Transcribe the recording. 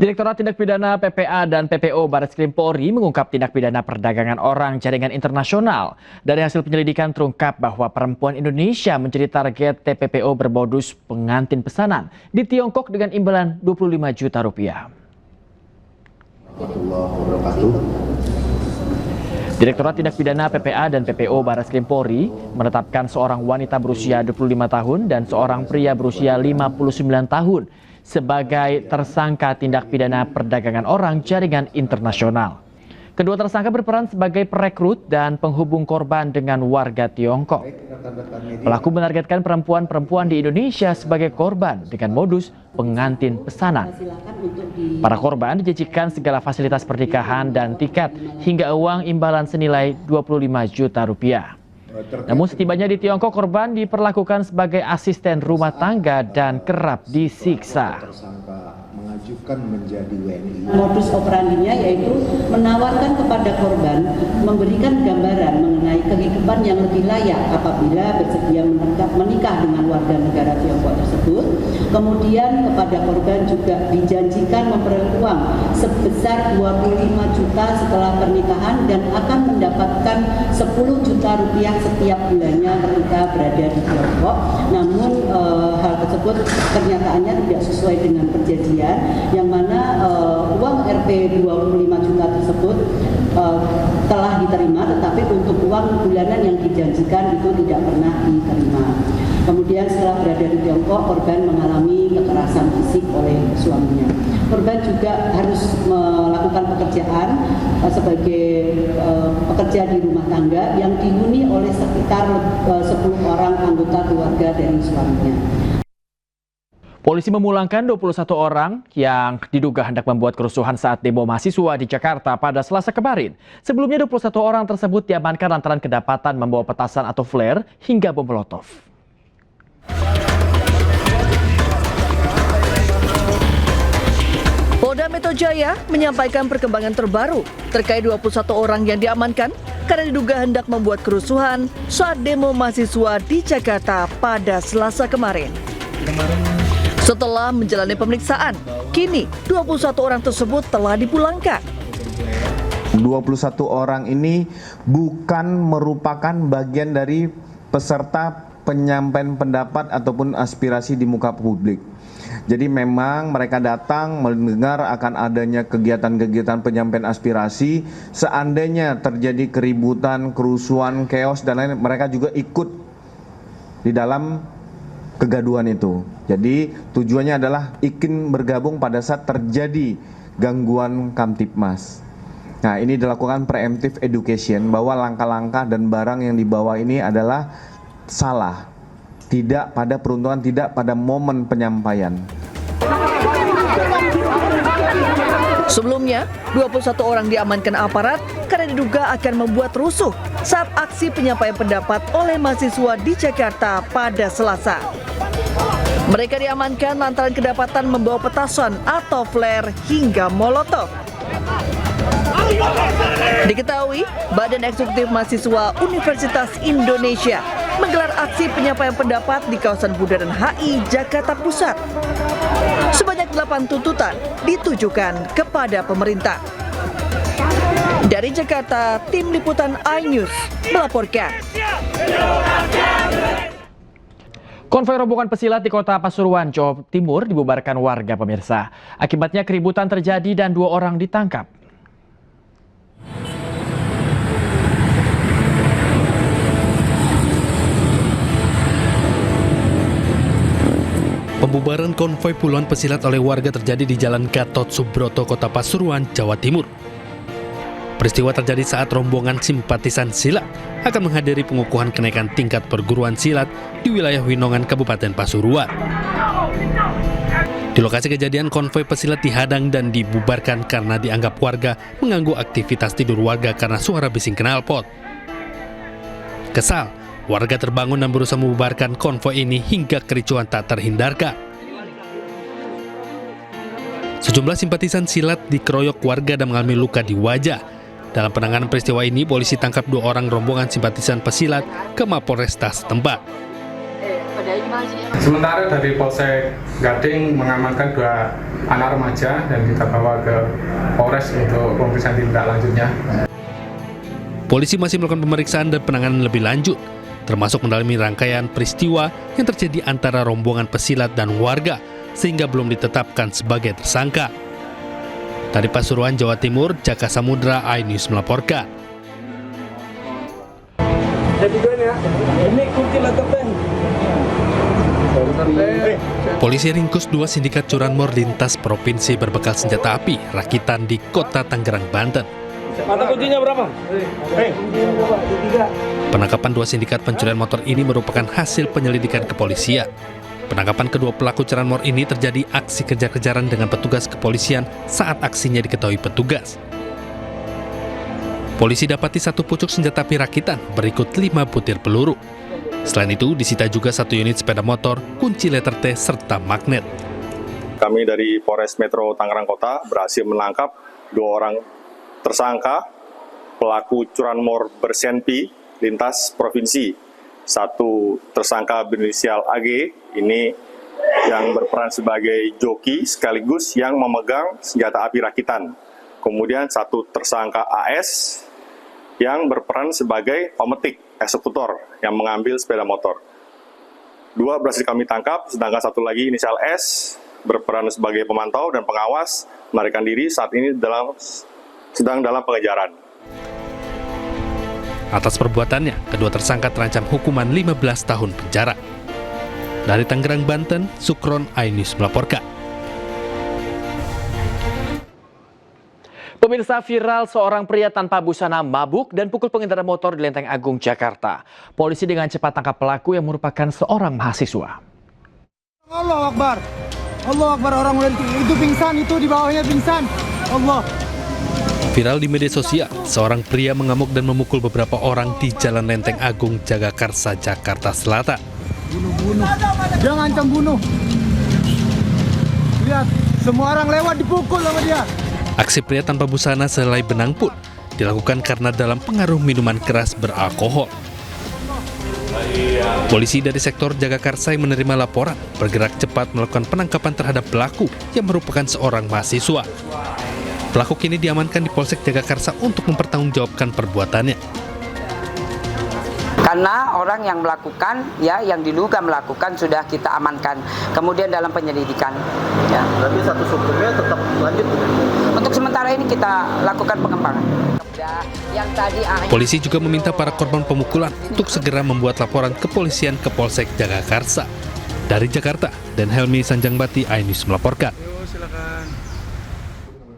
Direktorat Tindak Pidana PPA dan PPO Barreskrim Polri mengungkap tindak pidana perdagangan orang jaringan internasional. Dari hasil penyelidikan terungkap bahwa perempuan Indonesia menjadi target TPPO bermodus pengantin pesanan di Tiongkok dengan imbalan 25 juta rupiah. Direktorat Tindak Pidana PPA dan PPO Barreskrim Polri menetapkan seorang wanita berusia 25 tahun dan seorang pria berusia 59 tahun sebagai tersangka tindak pidana perdagangan orang jaringan internasional. Kedua tersangka berperan sebagai perekrut dan penghubung korban dengan warga Tiongkok. Pelaku menargetkan perempuan-perempuan di Indonesia sebagai korban dengan modus pengantin pesanan. Para korban dijanjikan segala fasilitas pernikahan dan tiket hingga uang imbalan senilai 25 juta rupiah. Namun setibanya di Tiongkok, korban diperlakukan sebagai asisten rumah tangga dan kerap disiksa. Mengajukan menjadi WNI. Modus operandinya yaitu menawarkan kepada korban memberikan gambaran mengenai kehidupan yang lebih layak apabila bersedia menikah dengan warga negara Tiongkok tersebut. Kemudian kepada korban juga dijanjikan memperoleh uang sebesar 25 juta setelah pernikahan dan akan mendapatkan 10 juta rupiah setiap bulannya ketika berada di Tiongkok. Namun hal tersebut kenyataannya tidak sesuai dengan perjanjian, yang mana uang Rp 25 juta tersebut telah diterima, tetapi untuk uang bulanan yang dijanjikan itu tidak pernah diterima. Kemudian setelah berada di Tiongkok, korban mengalami kekerasan fisik oleh suaminya. Korban juga harus melakukan pekerjaan sebagai pekerja di rumah tangga yang dihuni oleh sekitar 10 orang anggota keluarga dari suaminya. Polisi memulangkan 21 orang yang diduga hendak membuat kerusuhan saat demo mahasiswa di Jakarta pada Selasa kemarin. Sebelumnya 21 orang tersebut diamankan lantaran kedapatan membawa petasan atau flare hingga bom molotov. Polda Metro Jaya menyampaikan perkembangan terbaru terkait 21 orang yang diamankan karena diduga hendak membuat kerusuhan saat demo mahasiswa di Jakarta pada Selasa kemarin. Setelah menjalani pemeriksaan, kini 21 orang tersebut telah dipulangkan. 21 orang ini bukan merupakan bagian dari peserta penyampaian pendapat ataupun aspirasi di muka publik. Jadi memang mereka datang mendengar akan adanya kegiatan-kegiatan penyampaian aspirasi. Seandainya terjadi keributan, kerusuhan, chaos dan lain, mereka juga ikut di dalam kegaduhan itu. Jadi tujuannya adalah ingin bergabung pada saat terjadi gangguan Kamtipmas. Nah, ini dilakukan preemptive education bahwa langkah-langkah dan barang yang dibawa ini adalah salah. Tidak pada peruntukan, tidak pada momen penyampaian. Sebelumnya, 21 orang diamankan aparat karena diduga akan membuat rusuh saat aksi penyampaian pendapat oleh mahasiswa di Jakarta pada Selasa. Mereka diamankan lantaran kedapatan membawa petasan atau flare hingga molotov. Diketahui, Badan Eksekutif Mahasiswa Universitas Indonesia menggelar aksi penyampaian pendapat di kawasan Bundaran HI, Jakarta Pusat. Sebanyak 8 tuntutan ditujukan kepada pemerintah. Dari Jakarta, tim liputan iNews melaporkan. Konvoi rombongan pesilat di kota Pasuruan, Jawa Timur dibubarkan warga pemirsa. Akibatnya keributan terjadi dan 2 orang ditangkap. Pembubaran konvoi puluhan pesilat oleh warga terjadi di Jalan Gatot Subroto, Kota Pasuruan, Jawa Timur. Peristiwa terjadi saat rombongan simpatisan silat akan menghadiri pengukuhan kenaikan tingkat perguruan silat di wilayah Winongan, Kabupaten Pasuruan. Di lokasi kejadian, konvoi pesilat dihadang dan dibubarkan karena dianggap warga mengganggu aktivitas tidur warga karena suara bising knalpot. Kesal, warga terbangun dan berusaha membubarkan konvoi ini hingga kericuhan tak terhindarkan. Sejumlah simpatisan silat dikeroyok warga dan mengalami luka di wajah. Dalam penanganan peristiwa ini, polisi tangkap 2 orang rombongan simpatisan pesilat ke Mapolresta setempat. Sementara dari Polsek Gading mengamankan 2 anak remaja dan kita bawa ke Polres untuk pemeriksaan tindak lanjutnya. Polisi masih melakukan pemeriksaan dan penanganan lebih lanjut, termasuk mendalami rangkaian peristiwa yang terjadi antara rombongan pesilat dan warga, sehingga belum ditetapkan sebagai tersangka. Dari Pasuruan, Jawa Timur, Jaka Samudra, iNews melaporkan. Polisi ringkus 2 sindikat curanmor lintas provinsi berbekal senjata api rakitan di Kota Tangerang, Banten. Mata kuncinya berapa? Penangkapan 2 sindikat pencurian motor ini merupakan hasil penyelidikan kepolisian. Penangkapan kedua pelaku curanmor ini terjadi aksi kejar-kejaran dengan petugas kepolisian saat aksinya diketahui petugas. Polisi dapati 1 pucuk senjata api rakitan berikut 5 butir peluru. Selain itu, disita juga 1 unit sepeda motor, kunci letter T, serta magnet. Kami dari Polres Metro Tangerang Kota berhasil menangkap 2 orang tersangka pelaku curanmor bersenpi lintas provinsi. 1 tersangka berinisial AG, ini yang berperan sebagai joki sekaligus yang memegang senjata api rakitan. Kemudian 1 tersangka AS yang berperan sebagai pemetik eksekutor yang mengambil sepeda motor. 2 berhasil kami tangkap, sedangkan 1 lagi inisial S berperan sebagai pemantau dan pengawas melarikan diri, saat ini sedang dalam pengejaran. Atas perbuatannya, kedua tersangka terancam hukuman 15 tahun penjara. Dari Tangerang, Banten, Sukron, iNews melaporkan. Pemirsa, viral seorang pria tanpa busana mabuk dan pukul pengendara motor di Lenteng Agung, Jakarta. Polisi dengan cepat tangkap pelaku yang merupakan seorang mahasiswa. Allah Akbar. Allah Akbar, orang itu pingsan, itu di bawahnya pingsan. Allah. Viral di media sosial, seorang pria mengamuk dan memukul beberapa orang di Jalan Lenteng Agung, Jagakarsa, Jakarta Selatan. Bunuh. Dia ngancam bunuh. Lihat, semua orang lewat dipukul sama dia. Aksi pria tanpa busana sehelai benang pun dilakukan karena dalam pengaruh minuman keras beralkohol. Polisi dari sektor Jagakarsa yang menerima laporan bergerak cepat melakukan penangkapan terhadap pelaku yang merupakan seorang mahasiswa. Pelaku kini diamankan di Polsek Jagakarsa untuk mempertanggungjawabkan perbuatannya. Karena orang yang melakukan, ya, yang diduga melakukan sudah kita amankan. Kemudian dalam penyelidikan. Ya. Berarti status hukumnya tetap lanjut? Untuk sementara ini kita lakukan pengembangan. Polisi juga meminta para korban pemukulan untuk segera membuat laporan kepolisian ke Polsek Jagakarsa. Dari Jakarta, dan Helmi Sanjangbati, iNews melaporkan. Silakan.